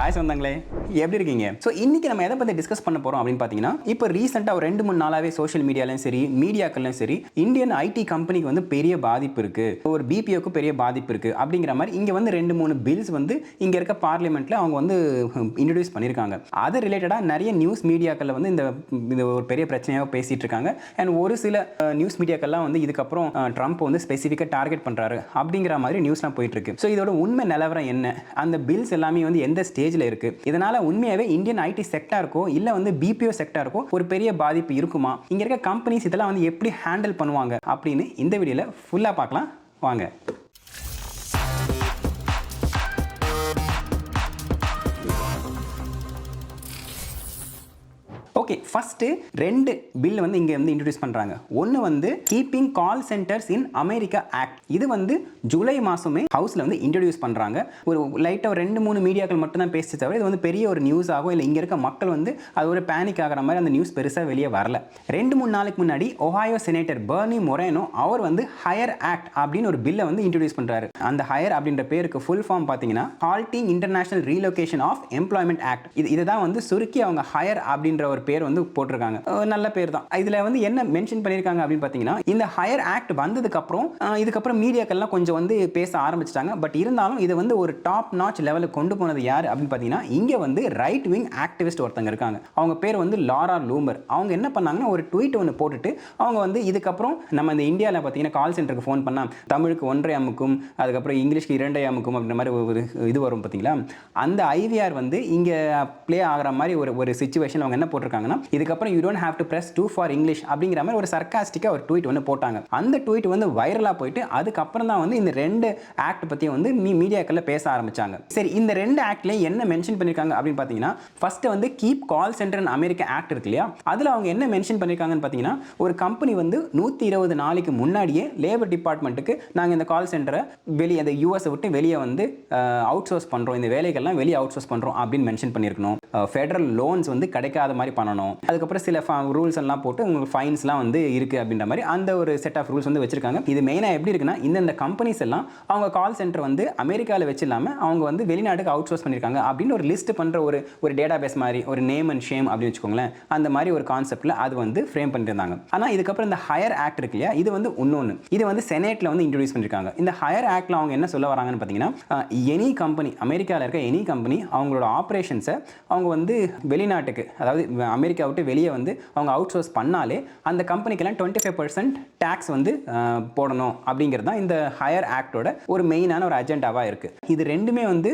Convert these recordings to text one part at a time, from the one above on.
Hi சொந்தங்களே, எப்படி இருக்கீங்க? ஸோ இன்னைக்கு நம்ம எதை பற்றி டிஸ்கஸ் பண்ண போகிறோம் அப்படின்னு பார்த்தீங்கன்னா, இப்போ ரீசெண்டாக ஒரு 2-3 நாளாகவே சோஷியல் மீடியாலையும் சரி, மீடியாக்கள்லையும் சரி, இந்தியன் ஐடி கம்பெனிக்கு வந்து பெரிய பாதிப்பு இருக்குது, ஒரு பிபிஓக்கு பெரிய பாதிப்பு இருக்குது அப்படிங்கிற மாதிரி இங்கே வந்து 2-3 பில்ஸ் வந்து இங்கே இருக்க பார்லிமெண்ட்டில் அவங்க வந்து இன்ட்ரடியூஸ் பண்ணியிருக்காங்க. அது ரிலேட்டடாக நிறைய நியூஸ் மீடியாக்களில் வந்து இந்த ஒரு பெரிய பிரச்சனையாக பேசிகிட்டு இருக்காங்க. அண்ட் ஒரு சில நியூஸ் மீடியாக்கள்லாம் வந்து இதுக்கப்புறம் ட்ரம்ப் வந்து ஸ்பெசிஃபிக்காக டார்கெட் பண்ணுறாரு அப்படிங்கிற மாதிரி நியூஸ்லாம் போயிட்டுருக்கு. ஸோ இதோட உண்மை நிலவரம் என்ன, அந்த பில்ஸ் எல்லாமே வந்து எந்த ஸ்டேஜில் இருக்குது, இதனால் உண்மையாகவே இந்தியன் ஐடி செக்டாருக்கோ இல்லை வந்து பிபிஓ செக்டாருக்கோ ஒரு பெரிய பாதிப்பு இருக்குமா, இங்கே இருக்க கம்பெனிஸ் இதெல்லாம் வந்து எப்படி ஹேண்டில் பண்ணுவாங்க அப்படின்னு இந்த வீடியோவில் ஃபுல்லாக பார்க்கலாம் வாங்க. ஓகே, ஃபஸ்ட்டு 2 பில் வந்து இங்கே வந்து இன்ட்ரடியூஸ் பண்ணுறாங்க. ஒன்று வந்து keeping call centres in America act. இது வந்து ஜூலை மாதமே ஹவுஸில் வந்து இன்ட்ரடியூஸ் பண்ணுறாங்க. ஒரு லைட்டாக ஒரு 2-3 மீடியாக்கள் மட்டும் தான் பேசி தவிர இது வந்து பெரிய ஒரு நியூஸ் ஆகும் இல்லை இங்கே இருக்க மக்கள் வந்து அது ஒரு பேனிக் ஆகிற மாதிரி அந்த நியூஸ் பெருசாக வெளியே வரல. 2-3 நாளைக்கு முன்னாடி ஒஹாயோ செனேட்டர் பெர்னி மொரேனோ அவர் வந்து ஹையர் ஆக்ட் அப்படின்னு ஒரு பில்லை வந்து இன்ட்ரடியூஸ் பண்ணுறாரு. அந்த ஹையர் அப்படின்ற பேருக்கு ஃபுல் ஃபார்ம் பார்த்தீங்கன்னா halting international relocation of employment act. இதை தான் வந்து சுருக்கி அவங்க ஹையர் அப்படின்ற ஒரு பேர் வந்து போட்டிருக்காங்க. நல்ல பேர் தான். இதுல வந்து என்ன மென்ஷன் பண்ணிருக்காங்க அப்படின்னு பாத்தீங்கன்னா, இந்த ஹையர் ஆக்ட் வந்ததுக்கு அப்புறம் இதுக்கப்புறம் மீடியாக்கள்லாம் கொஞ்சம் வந்து பேச ஆரம்பிச்சிட்டாங்க. பட் இருந்தாலும் இது வந்து ஒரு டாப் நாச் லெவலுக்கு கொண்டு போனது யார் அப்படின்னு பாத்தீங்கன்னா, இங்க வந்து ரைட் விங் ஆக்டிவிஸ்ட் ஒருத்தங்க இருக்காங்க. அவங்க பேர் வந்து லாரா லூமர். அவங்க என்ன பண்ணாங்கன்னா ஒரு ட்வீட் ஒன்று போட்டுட்டு அவங்க வந்து இதுக்கப்புறம் நம்ம இந்த இந்தியாவில் பார்த்தீங்கன்னா கால் சென்டருக்கு ஃபோன் பண்ணால் தமிழுக்கு 1.5 அமுக்கும், அதுக்கப்புறம் இங்கிலீஷ்க்கு 2 அமுக்கும் அப்படின்ற மாதிரி ஒரு இது வரும் பார்த்தீங்களா. அந்த ஐவிஆர் வந்து இங்கே ப்ளே ஆகிற மாதிரி ஒரு சுச்சுவேஷன் அவங்க என்ன போட்டிருக்காங்கன்னா, இதுக்கப்புறம் you don't have to press 2 for English அப்படிங்கிற மாதிரி ஒரு சர்காஸ்டிக்காக ஒரு ட்வீட் வந்து போட்டாங்க. அந்த ட்வீட் வந்து வைரலாக போயிட்டு அதுக்கப்புறம் தான் வந்து இந்த 2 ஆக்ட் பற்றி வந்து மீடியாக்களில் பேச ஆரம்பிச்சாங்க. சரி, இந்த 2 ஆக்ட்லேயும் என்ன மென்ஷன் பண்ணியிருக்காங்க அப்படின்னு பார்த்தீங்கன்னா, ஃபர்ஸ்ட் வந்து keep call centre in America act இருக்கு இல்லையா, அதில் அவங்க என்ன மென்ஷன் பண்ணியிருக்காங்கன்னு பார்த்தீங்கன்னா, ஒரு கம்பெனி வந்து 120 நாளைக்கு முன்னாடியே லேபர் டிபார்ட்மெண்ட்டுக்கு நாங்கள் இந்த கால் சென்டரை வெளியே அந்த யூஎஸை விட்டு வெளியே வந்து அவுட் சோர்ஸ் பண்ணுறோம், இந்த வேலைகள்லாம் வெளியே அவுட் சோர்ஸ் பண்ணுறோம் அப்படின்னு மென்ஷன் பண்ணியிருக்கணும். ஃபெடரல் லோன்ஸ் வந்து கிடைக்காத மாதிரி பண்ணணும். அதுக்கப்புறம் சில ரூல்ஸ் எல்லாம் போட்டு உங்களுக்கு ஃபைன்ஸ்லாம் வந்து இருக்குது அப்படின்ற மாதிரி அந்த ஒரு செட் ஆஃப் ரூல்ஸ் வந்து வச்சிருக்காங்க. இது மெயினாக எப்படி இருக்குன்னா, இந்த கம்பெனிஸ் எல்லாம் அவங்க கால் சென்டர் வந்து அமெரிக்காவில் வச்சு இல்லாமல் அவங்க வந்து வெளிநாட்டுக்கு அவுட் சோர்ஸ் பண்ணியிருக்காங்க அப்படின்னு ஒரு லிஸ்ட் பண்ணுற ஒரு டேட்டா பேஸ் மாதிரி ஒரு நேம் அண்ட் ஷேம் அப்படின்னு வச்சுக்கோங்களேன். அந்த மாதிரி ஒரு கான்செப்டில் அது வந்து ஃப்ரேம் பண்ணியிருந்தாங்க. ஆனால் இதுக்கப்புறம் இந்த ஹையர் ஆக்ட் இருக்கு இல்லையா, இது வந்து இன்னொன்று, இது வந்து செனேட்டில் வந்து இன்ட்ரடியூஸ் பண்ணியிருக்காங்க. இந்த ஹையர் ஆக்டில் அவங்க என்ன சொல்ல வராங்கன்னு பார்த்தீங்கன்னா, எனி கம்பெனி அமெரிக்காவில் இருக்க எனி கம்பெனி அவங்களோட ஆப்ரேஷன்ஸை அவங்க வந்து வெளிநாட்டுக்கு, அதாவது அமெரிக்கா விட்டு வெளியே வந்து அவங்க அவுட் சோர்ஸ் பண்ணாலே அந்த கம்பெனிக்கெல்லாம் 25% டேக்ஸ் வந்து போடணும் அப்படிங்கிறது தான் இந்த ஹையர் ஆக்டோட ஒரு மெயினான ஒரு அஜெண்டாவாக இருக்குது. இது ரெண்டுமே வந்து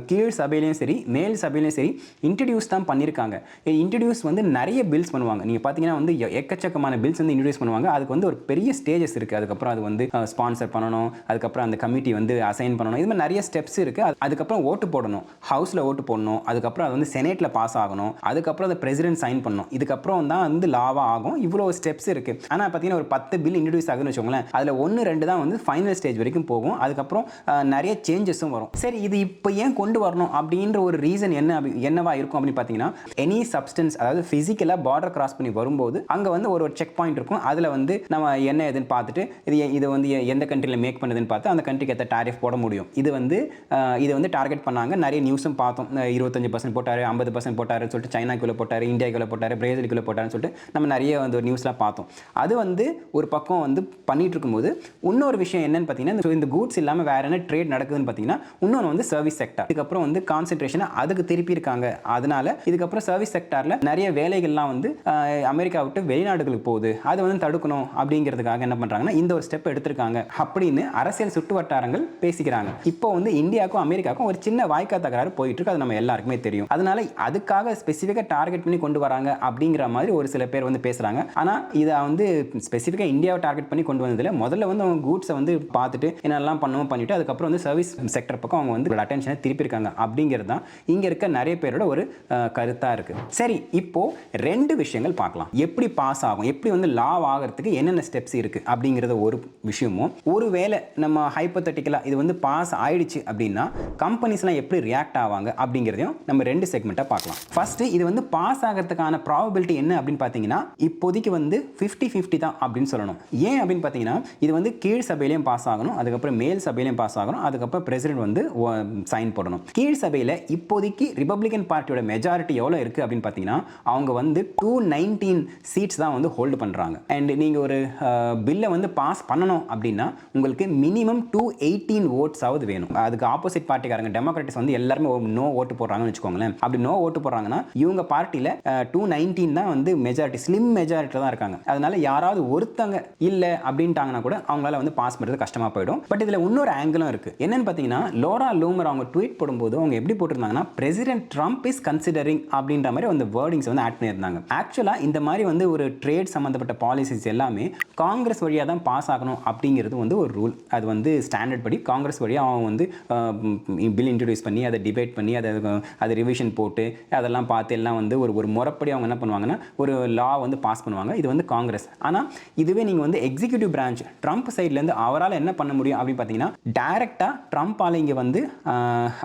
கீழ் சபையிலையும் சரி மேல் சபையிலையும் சரி இன்ட்ரடியூஸ் தான் பண்ணியிருக்காங்க. இன்ட்ரடியூஸ் வந்து நிறைய பில்ஸ் பண்ணுவாங்க. நீங்கள் பார்த்தீங்கன்னா வந்து எக்கச்சக்கமான பில்ஸ் வந்து இன்ட்ரடியூஸ் பண்ணுவாங்க. அதுக்கு வந்து ஒரு பெரிய ஸ்டேஜஸ் இருக்குது. அதுக்கப்புறம் அது வந்து ஸ்பான்சர் பண்ணணும், அதுக்கப்புறம் அந்த கமிட்டி வந்து அசைன் பண்ணணும், இது மாதிரி நிறைய ஸ்டெப்ஸ் இருக்குது. அதுக்கப்புறம் ஓட்டு போடணும், ஹவுஸில் ஓட்டு போடணும், அதுக்கப்புறம் அது வந்து செனேட்டில் பாஸ் ஆகணும், அதுக்கப்புறம் அந்த பிரசிடென்ட் சைன் பண்ணணும், இதுக்கப்புறம் தான் வந்து லாவாக ஆகும். இவ்வளோ ஸ்டெப்ஸ் இருக்குது. ஆனால் பார்த்தீங்கன்னா ஒரு 10 பில் இன்ட்ரடியூஸ் ஆகுதுன்னு வச்சுக்கோங்களேன், அதில் 1-2 தான் வந்து ஃபைனல் ஸ்டேஜ் வரைக்கும் போகும். அதுக்கப்புறம் நிறைய சேஞ்சஸும் வரும். சரி, இது இப்போ ஏன் கொண்டு வரணும் அப்படின்ற ஒரு ரீசன் என்னவா இருக்கும் அப்படின்னு பார்த்தீங்கன்னா, எனி சப்ஸ்டன்ஸ், அதாவது ஃபிசிக்கலாக பார்டர் கிராஸ் பண்ணி வரும்போது அங்கே வந்து ஒரு செக் பாயிண்ட் இருக்கும். அதில் வந்து நம்ம என்ன எதுன்னு பார்த்துட்டு இது வந்து எந்த கண்ட்ரியில் மேக் பண்ணுதுன்னு பார்த்து அந்த கண்ட்ரிக்கு ஏற்ற டாரிஃப் போட முடியும். இது வந்து டார்கெட் பண்ணாங்க. நிறைய நியூஸும் பார்த்தோம். 25% போட்டார், 50% போட்டாருன்னு சொல்லிட்டு சைனாக்குள்ளே போட்டார், இந்தியாவுக்குள்ளே போட்டார், பிரேசிலுக்குள்ளே போட்டாருன்னு சொல்லிட்டு நம்ம நிறைய வந்து ஒரு நியூஸ்லாம் பார்த்தோம். அது வந்து ஒரு பக்கம் வந்து பண்ணிட்டு இருக்கும்போது இன்னொரு விஷயம் என்னன்னு பார்த்தீங்கன்னா, இந்த கூட்ஸ் இல்லாமல் வேற என்ன ட்ரேட் நடக்குதுன்னு பார்த்தீங்கன்னா, இன்னொன்று வந்து சர்வீஸ் செக்டார். இதுக்கப்புறம் வந்து கான்சென்ட்ரேஷனை அதுக்கு திருப்பி இருக்காங்க. அதனால இதுக்கப்புறம் சர்வீஸ் செக்டாரில் நிறைய வேலைகள்லாம் வந்து அமெரிக்கா விட்டு வெளிநாடுகளுக்கு போகுது, அதை வந்து தடுக்கணும் அப்படிங்கிறதுக்காக என்ன பண்ணுறாங்கன்னா இந்த ஒரு ஸ்டெப் எடுத்திருக்காங்க அப்படின்னு அரசியல் சுட்டு வட்டாரங்கள் பேசிக்கிறாங்க. இப்போ வந்து இந்தியாவுக்கும் அமெரிக்காவுக்கும் ஒரு சின்ன வாய்க்கா தகராறு போயிட்டு இருக்கு. அது நம்ம எல்லாருக்குமே தெரியும். அதனால அதுக்காக ஸ்பெசிஃபிக்காக டார்கெட் பண்ணி கொண்டு வராங்க அப்படிங்கிற மாதிரி ஒரு சில பேர் வந்து பேசுகிறாங்க. ஆனால் இதை வந்து ஸ்பெசிஃபிக்காக இந்தியாவை டார்கெட் பண்ணி கொண்டு வந்ததில்லை. முதல்ல வந்து அவங்க கூட்ஸை வந்து பார்த்துட்டு என்னெல்லாம் பண்ணுவோம் பண்ணிவிட்டு அதுக்கப்புறம் வந்து சர்வீஸ் செக்டர் பக்கம் அவங்க வந்து அட்டென்ஷனை திருப்பியிருக்காங்க அப்படிங்கிறது தான் இங்கே இருக்க நிறைய பேரோட ஒரு கருத்தாக இருக்குது. சரி, இப்போது 2 விஷயங்கள் பார்க்கலாம். எப்படி பாஸ் ஆகும், எப்படி வந்து லா ஆகிறதுக்கு என்னென்ன ஸ்டெப்ஸ் இருக்குது அப்படிங்கிறத ஒரு விஷயமும், ஒருவேளை நம்ம ஹைப்போதெட்டிக்கலாக இது வந்து பாஸ் ஆயிடுச்சு அப்படின்னா கம்பெனிஸ்லாம் எப்படி ரியாக்ட் ஆவாங்க அப்படிங்கிறதையும் நம்ம 2 செக்மெண்ட்டாக பார்க்கலாம். ஃபர்ஸ்ட், இது வந்து பாஸ் பாஸ் ஆகிறதுக்கான ப்ராபபிலிட்டி என்ன அப்படின்னு பார்த்தீங்கன்னா இப்போதைக்கு வந்து 50-50 தான் அப்படின்னு சொல்லணும். ஏன் அப்படின்னு பார்த்தீங்கன்னா இது வந்து கீழ் சபையிலையும் பாஸ் ஆகணும், அதுக்கப்புறம் மேல் சபையிலையும் பாஸ் ஆகணும், அதுக்கப்புறம் பிரசிடென்ட் வந்து சைன் போடணும். கீழ் சபையில் இப்போதைக்கு ரிபப்ளிகன் பார்ட்டியோட மெஜாரிட்டி எவ்வளோ இருக்குது அப்படின்னு பார்த்தீங்கன்னா அவங்க வந்து 219 சீட்ஸ் தான் வந்து ஹோல்டு பண்ணுறாங்க. அண்ட் நீங்கள் ஒரு பில்லை வந்து பாஸ் பண்ணணும் அப்படின்னா உங்களுக்கு மினிமம் 218 ஓட்ஸாவது வேணும். அதுக்கு ஆப்போசிட் பார்ட்டிக்காரங்க டெமோக்ராட்டிக்ஸ் வந்து எல்லாருமே நோ ஓட்டு போடுறாங்கன்னு வச்சுக்கோங்களேன். அப்படி நோ ஓட்டு போடுறாங்கன்னா இவங்க பார்ட்டியில் 219 தான் வந்து மெஜாரிட்டி, ஸ்லிம் மெஜாரிட்டி தான் இருக்காங்க. அதனால யாராவது ஒருத்தங்க இல்லை அப்படின்ட்டாங்கன்னா கூட அவங்களால வந்து பாஸ் பண்ணுறது கஷ்டமாக போயிடும். பட் இதில் இன்னொரு ஆங்கிளும் இருக்குது. என்னன்னு பார்த்தீங்கன்னா லோரா லூமர் அவங்க ட்வீட் போடும்போது அவங்க எப்படி போட்டிருந்தாங்கன்னா பிரசிடென்ட் ட்ரம்ப் இஸ் கன்சிடரிங் அப்படின்ற மாதிரி அந்த வேர்டிங்ஸ் வந்து ஆட் பண்ணியிருந்தாங்க. ஆக்சுவலாக இந்த மாதிரி வந்து ஒரு ட்ரேட் சம்மந்தப்பட்ட பாலிசிஸ் எல்லாமே காங்கிரஸ் வழியாக தான் பாஸ் ஆகணும் அப்படிங்கிறது வந்து ஒரு ரூல். அது வந்து ஸ்டாண்டர்ட் படி காங்கிரஸ் வழியாக அவங்க வந்து பில் இன்ட்ரடியூஸ் பண்ணி அதை டிபேட் பண்ணி அதை ரிவிஷன் போட்டு அதெல்லாம் பார்த்து எல்லாம் வந்து ஒரு முறைப்படி அவங்க என்ன பண்ணுவாங்கன்னா ஒரு லா வந்து பாஸ் பண்ணுவாங்க. இது வந்து காங்கிரஸ். ஆனால் இதுவே நீங்கள் வந்து எக்ஸிக்யூட்டிவ் பிரான்ச் ட்ரம்ப் சைட்லேருந்து அவரால் என்ன பண்ண முடியும் அப்படின்னு பார்த்தீங்கன்னா டைரெக்டாக ட்ரம்ப்பால் இங்கே வந்து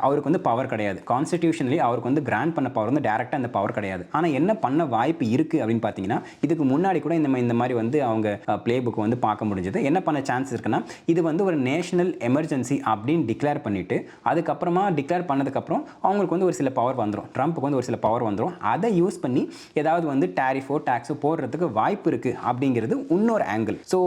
அவருக்கு வந்து பவர் கிடையாது. கான்ஸ்டிடியூஷனலி அவருக்கு வந்து கிராண்ட் பண்ண பவர் வந்து டைரெக்டாக அந்த பவர் கிடையாது. ஆனால் என்ன பண்ண வாய்ப்பு இருக்குது அப்படின்னு பார்த்தீங்கன்னா இதுக்கு முன்னாடி கூட இந்த மாதிரி வந்து அவங்க பிளே புக் வந்து பார்க்க முடிஞ்சது. என்ன பண்ண சான்ஸ் இருக்குன்னா இது வந்து ஒரு நேஷனல் எமர்ஜென்சி அப்படின்னு டிக்ளேர் பண்ணிட்டு அதுக்கப்புறமா டிக்ளேர் பண்ணதுக்கப்புறம் அவங்களுக்கு வந்து ஒரு சில பவர் வந்துடும், ட்ரம்ப்புக்கு வந்து ஒரு சில பவர் வந்துடும். அதை யூஸ் பண்ணி ஏதாவது வந்து டேரிஃபோ டாக்ஸோ போடுறதுக்கு வாய்ப்பு இருக்குது அப்படிங்கிறது இன்னொரு ஆங்கிள். ஸோ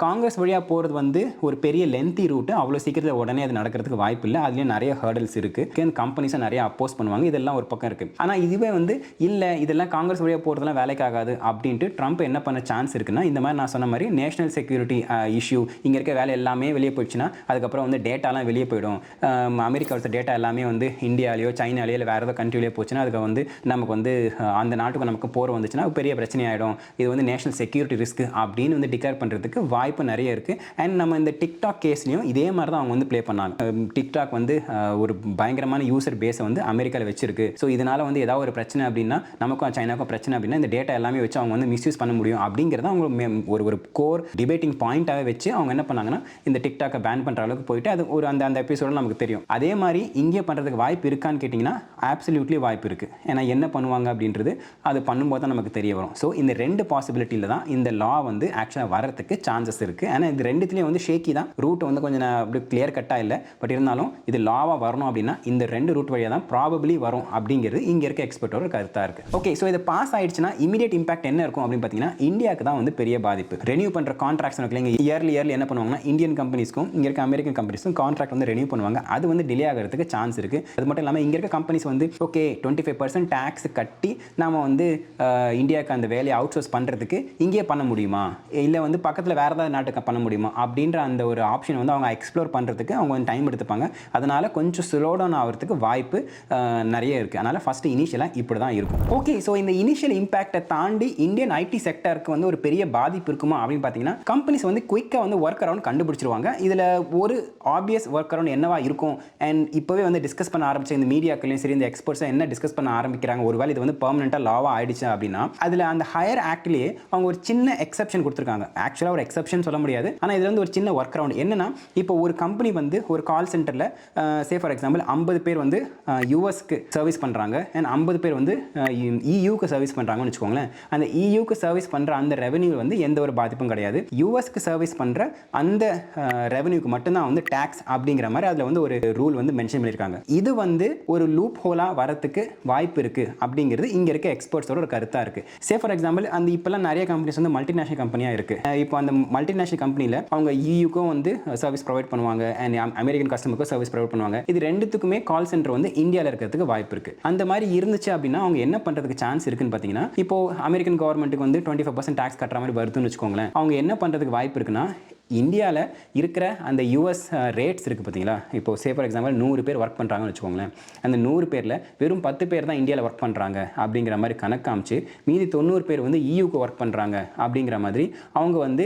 காங்கிரஸ் வழியாக போகிறது வந்து ஒரு பெரிய லென்த்தி ரூட்டு, அவ்வளோ சீக்கிரத்தில் உடனே அது நடக்கிறதுக்கு வாய்ப்பு இல்லை. அதுலேயும் நிறைய ஹர்டல்ஸ் இருக்குது, கம்பெனிஸை நிறைய அப்போஸ் பண்ணுவாங்க, இதெல்லாம் ஒரு பக்கம் இருக்குது. ஆனால் இதுவே வந்து இல்லை இதெல்லாம் காங்கிரஸ் வழியாக போகிறதுலாம் வேலைக்காகாது அப்படின்ட்டு ட்ரம்ப் என்ன பண்ண சான்ஸ் இருக்குன்னா இந்த மாதிரி நான் சொன்ன மாதிரி நேஷனல் செக்யூரிட்டி இஷ்யூ, இங்கே இருக்க வேலை எல்லாமே வெளியே போயிடுச்சுன்னா அதுக்கப்புறம் வந்து டேட்டாலாம் வெளியே போயிடும். அமெரிக்காவோட டேட்டா எல்லாமே வந்து இந்தியாலேயோ சைனாலேயோ இல்லை வேறு ஏதோ கண்ட்ரிலேயோ போச்சுன்னா அதுக்கு வந்து நமக்கு வந்து அந்த நாட்டுக்கு நமக்கு போர் வந்துச்சுன்னா பெரிய பிரச்சனை ஆகிடும். இது வந்து நேஷனல் செக்யூரிட்டி ரிஸ்க் அப்படின்னு வந்து டிக்ளேர் பண்ணுறதுக்கு வாய்ப்பு நிறைய இருக்குது. அண்ட் நம்ம இந்த டிக்டாக் கேஸ்லையும் இதே மாதிரி தான் அவங்க வந்து ப்ளே பண்ணாங்க. டிக்டாக் வந்து ஒரு பயங்கரமான யூசர் பேஸை வந்து அமெரிக்காவில் வச்சிருக்கு. ஸோ இதனால் வந்து ஏதாவது ஒரு பிரச்சனை அப்படின்னா நமக்கும் சைனாக்கும் பிரச்சனை அப்படின்னா இந்த டேட்டா எல்லாமே வச்சு அவங்க வந்து மிஸ்யூஸ் பண்ண முடியும் அப்படிங்கிறத அவங்க ஒரு கோர் டிபேட்டிங் பாயிண்டாகவே வச்சு அவங்க என்ன பண்ணாங்கன்னா இந்த டிக்டாக்கை பேன் பண்ணுற அளவுக்கு போயிட்டு அது ஒரு அந்த எபிசோடு நமக்கு தெரியும். அதே மாதிரி இங்கே பண்ணுறதுக்கு வாய்ப்பு இருக்கான்னு கேட்டிங்கன்னா ஆப்சல்யூட்லி வாய்ப்பு இருக்குது. ஏன்னா என்ன பண்ணுவாங்க அப்படின்றது அது பண்ணும்போது தான் நமக்கு தெரிய வரும். ஸோ இந்த ரெண்டு பாசிபிலிட்டியில் தான் இந்த லா வந்து ஆக்சுவலாக வரதுக்கு சான்சஸ் இருக்குது. ஏன்னா இது ரெண்டுத்துலேயும் வந்து ஷேக்கி தான், ரூட் வந்து கொஞ்சம் அப்படி கிளியர் கட்டாக இல்லை. பட் இருந்தாலும் இது லாவாக வரணும் அப்படின்னா இந்த ரெண்டு ரூட் வழியாக தான் ப்ராபபிளி வரும் அப்படிங்கிறது இங்கே இருக்க எக்ஸ்பர்ட்டோட கருத்தாக இருக்குது. ஓகே, ஸோ இது பாஸ் ஆயிடுச்சுன்னா இமீடியட் இம்பாக்ட் என்ன இருக்கும் அப்படின்னு பார்த்தீங்கன்னா இந்தியாவுக்கு தான் வந்து பெரிய பாதிப்பு. ரெனியூ பண்ணுற கான்ட்ராக்ட்ஸ் இருக்குல்ல, இயர்லி என்ன பண்ணுவாங்கன்னா இந்தியன் கம்பெனிஸ்க்கும் இங்கே இருக்க அமெரிக்கன் கம்பெனிஸ்க்கும் கான்ட்ராக்ட் வந்து ரெனியூ பண்ணுவாங்க. அது வந்து டிலே ஆகிறதுக்கு சான்ஸ் இருக்குது. அது மட்டும் இல்லாமல் இங்கே இருக்க கம்பெனிஸ் வந்து ஓகே 25% டேக்ஸ் கட்டி நம்ம வந்து இந்தியாவுக்கு அந்த வேலையை அவுட் சோர்ஸ் பண்ணுறதுக்கு இங்கேயே பண்ண முடியுமா, இல்லை வந்து பக்கத்தில் வேறு ஏதாவது நாட்டுக்கு பண்ண முடியுமா அப்படின்ற அந்த ஒரு ஆப்ஷன் வந்து அவங்க எக்ஸ்ப்ளோர் பண்ணுறதுக்கு அவங்க வந்து டைம் எடுத்துப்பாங்க. அதனால் கொஞ்சம் ஸ்லோ டவுன் ஆகிறதுக்கு வாய்ப்பு நிறைய இருக்குது. அதனால் ஃபஸ்ட்டு இனிஷியலாக இப்படி தான் இருக்கும். ஓகே, ஸோ இந்த இனிஷியல் இம்பாக்டை தாண்டி இந்தியன் ஐடி செக்டருக்கு வந்து ஒரு பெரிய பாதிப்பு இருக்குமா அப்படின்னு பார்த்தீங்கன்னா கம்பெனிஸ் வந்து குயிக்காக வந்து ஒர்க் அரவுண்ட் கண்டுபிடிச்சிருவாங்க. இதில் ஒரு ஆப்வியஸ் ஒர்க் அரவுண்ட் என்னவா இருக்கும் அண்ட் இப்போவே வந்து டிஸ்கஸ் பண்ண ஆரம்பிச்ச இந்த மீடியாக்களையும் சரி இந்த எக்ஸ்பர்ட்ஸை என்ன டிஸ்கஸ் பண்ண ஆரம்பிக்கிறாங்க, ஒருவேளை இது வந்து பெர்மனெண்ட்டாக லாவாக ஆயிடுச்சு அப்படின்னா அதில் அந்த ஹையர் ஆக்ட்லேயே அவங்க ஒரு சின்ன எக்ஸப்ஷன் கொடுத்துருக்காங்க. ஆக்சுவலாக ஒரு எக்ஸப்ஷன் சொல்ல முடியாது, ஆனால் இதில் வந்து ஒரு சின்ன ஒர்க் அரவுண்ட் என்னன்னா இப்போ ஒரு கம்பெனி வந்து ஒரு கால் சென்டரில் சே ஃபார் எக்ஸாம்பிள் 50 பேர் வந்து யூஎஸ்க்கு சர்வீஸ் பண்ணுறாங்க அண்ட் 50 பேர் வந்து இயூக்கு சர்வீஸ் பண்ணுறாங்கன்னு வச்சுக்கோங்களேன். அந்த இயூக்கு சர்வீஸ் பண்ணுற அந்த ரெவன்யூ வந்து எந்த ஒரு பாதிப்பும் கிடையாது. யூஎஸ்க்கு சர்வீஸ் பண்ணுற அந்த ரெவன்யூக்கு மட்டும்தான் வந்து டேக்ஸ் அப்படிங்கிற மாதிரி அதில் வந்து ஒரு ரூல் வந்து மென்ஷன் பண்ணியிருக்காங்க. இது வந்து ஒரு லூப் ஹோலாக வரத்துக்கு வாய்ப்பு இருக்குது அப்படிங்கிறது இங்கே இருக்க எக்ஸ்பர்ட்ஸோட ஒரு கருத்தாக இருக்குது. சே ஃபார் எக்ஸாம்பிள் அந்த இப்போல்லாம் நிறைய கம்பெனிஸ் வந்து மல்டிநேஷனல் கம்பெனியாக இருக்குது. இப்போ அந்த மல்டிநேஷனல் கம்பெனியில் அவங்க இயூக்கும் வந்து சர்வீஸ் ப்ரொவைட் பண்ணுவாங்க அண்ட் அமெரிக்கன் கஸ்டமருக்கும் சர்வீஸ் ப்ரொவைட் பண்ணுவாங்க. இது ரெண்டுத்துக்குமே கால் சென்டர் வந்து இந்தியாவில் இருக்கிறதுக்கு வாய்ப்பு இருக்குது. அந்த மாதிரி இருந்துச்சு அப்படின்னா அவங்க என்ன பண்ணுறதுக்கு சான்ஸ் இருக்குன்னு பார்த்தீங்கன்னா இப்போ அமெரிக்கன் கவர்மெண்ட்டுக்கு வந்து 25% டேக்ஸ் கட்டுற மாதிரி வருதுன்னு வச்சுக்கோங்களேன். அவங்க என்ன பண்ணுறதுக்கு வாய்ப்பு இருக்குன்னா இந்தியாவில் இருக்கிற அந்த யூஎஸ் ரேட்ஸ் இருக்குது பார்த்தீங்களா, இப்போ சே ஃபார் எக்ஸாம்பிள் 100 பேர் ஒர்க் பண்ணுறாங்கன்னு வச்சுக்கோங்களேன். அந்த 100 பேரில் வெறும் 10 பேர் தான் இந்தியாவில் ஒர்க் பண்ணுறாங்க அப்படிங்கிற மாதிரி கணக்காமிச்சு மீதி 90 பேர் வந்து இயூக்கு ஒர்க் பண்ணுறாங்க அப்படிங்கிற மாதிரி அவங்க வந்து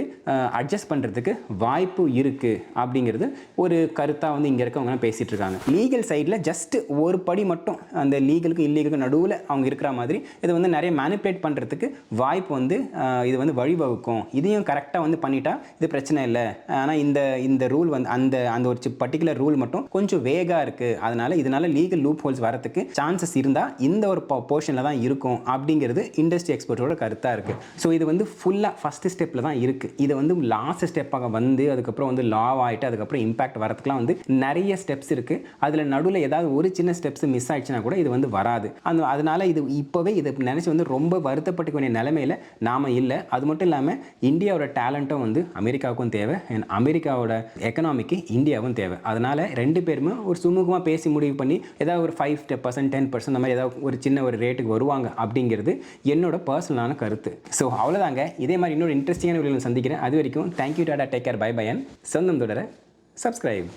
அட்ஜஸ்ட் பண்ணுறதுக்கு வாய்ப்பு இருக்குது அப்படிங்கிறது ஒரு கருத்தாக வந்து இங்கே இருக்கவங்கலாம் பேசிகிட்டு இருக்காங்க. லீகல் சைடில் ஜஸ்ட் ஒரு படி மட்டும் அந்த லீகலுக்கும் இல்லீகலுக்கும் நடுவில் அவங்க இருக்கிற மாதிரி இது வந்து நிறைய மேனிப்புலேட் பண்ணுறதுக்கு வாய்ப்பு வந்து இது வந்து வழிவகுக்கும். இதையும் கரெக்டாக வந்து பண்ணிட்டா இது பிரச்சனை இல்லை இல்லை, ஆனால் இந்த ரூல் வந்து அந்த ஒரு பர்டிகுலர் ரூல் மட்டும் கொஞ்சம் வேகாக இருக்குது, அதனால் இதனால் லீகல் லூப் ஹோல்ஸ் வரத்துக்கு சான்சஸ் இருந்தால் இந்த ஒரு போர்ஷனில் தான் இருக்கும் அப்படிங்கிறது இண்டஸ்ட்ரி எக்ஸ்பர்ட்டோட கருத்தாக இருக்குது. ஸோ இது வந்து ஃபுல்லாக ஃபஸ்ட்டு ஸ்டெப்பில் தான் இருக்குது. இதை வந்து லாஸ்ட் ஸ்டெப்பாக வந்து அதுக்கப்புறம் வந்து லாவ் ஆகிட்டு அதுக்கப்புறம் இம்பாக்ட் வரதுக்குலாம் வந்து நிறைய ஸ்டெப்ஸ் இருக்குது. அதில் நடுவில் ஏதாவது ஒரு சின்ன ஸ்டெப்ஸ் மிஸ் ஆயிடுச்சுன்னா கூட இது வந்து வராது. அதனால் இது இப்போவே இதை நினச்சி வந்து ரொம்ப வருத்தப்பட்டுக்க வேண்டிய நிலைமையில் நாம் இல்லை. அது மட்டும் இல்லாமல் இந்தியாவோட டேலண்ட்டும் வந்து அமெரிக்காவுக்கும் தேவை, அண்ட் அமெரிக்காவோட எக்கனாமிக்கு இந்தியாவும் தேவை. அதனால் ரெண்டு பேருமே ஒரு சுமூகமாக பேசி முடிவு பண்ணி ஏதாவது ஒரு 5% 10% அந்த மாதிரி ஏதாவது ஒரு சின்ன ஒரு ரேட்டுக்கு வருவாங்க அப்படிங்கிறது என்னோட பர்சனலான கருத்து. ஸோ அவ்வளோதாங்க. இதே மாதிரி இன்னொரு இன்ட்ரெஸ்டிங்கான வீடியோவில் சந்திக்கிறேன். அது வரைக்கும் thank you, tata, take care, bye bye, and சொந்தம் தொடர சப்ஸ்கிரைப்.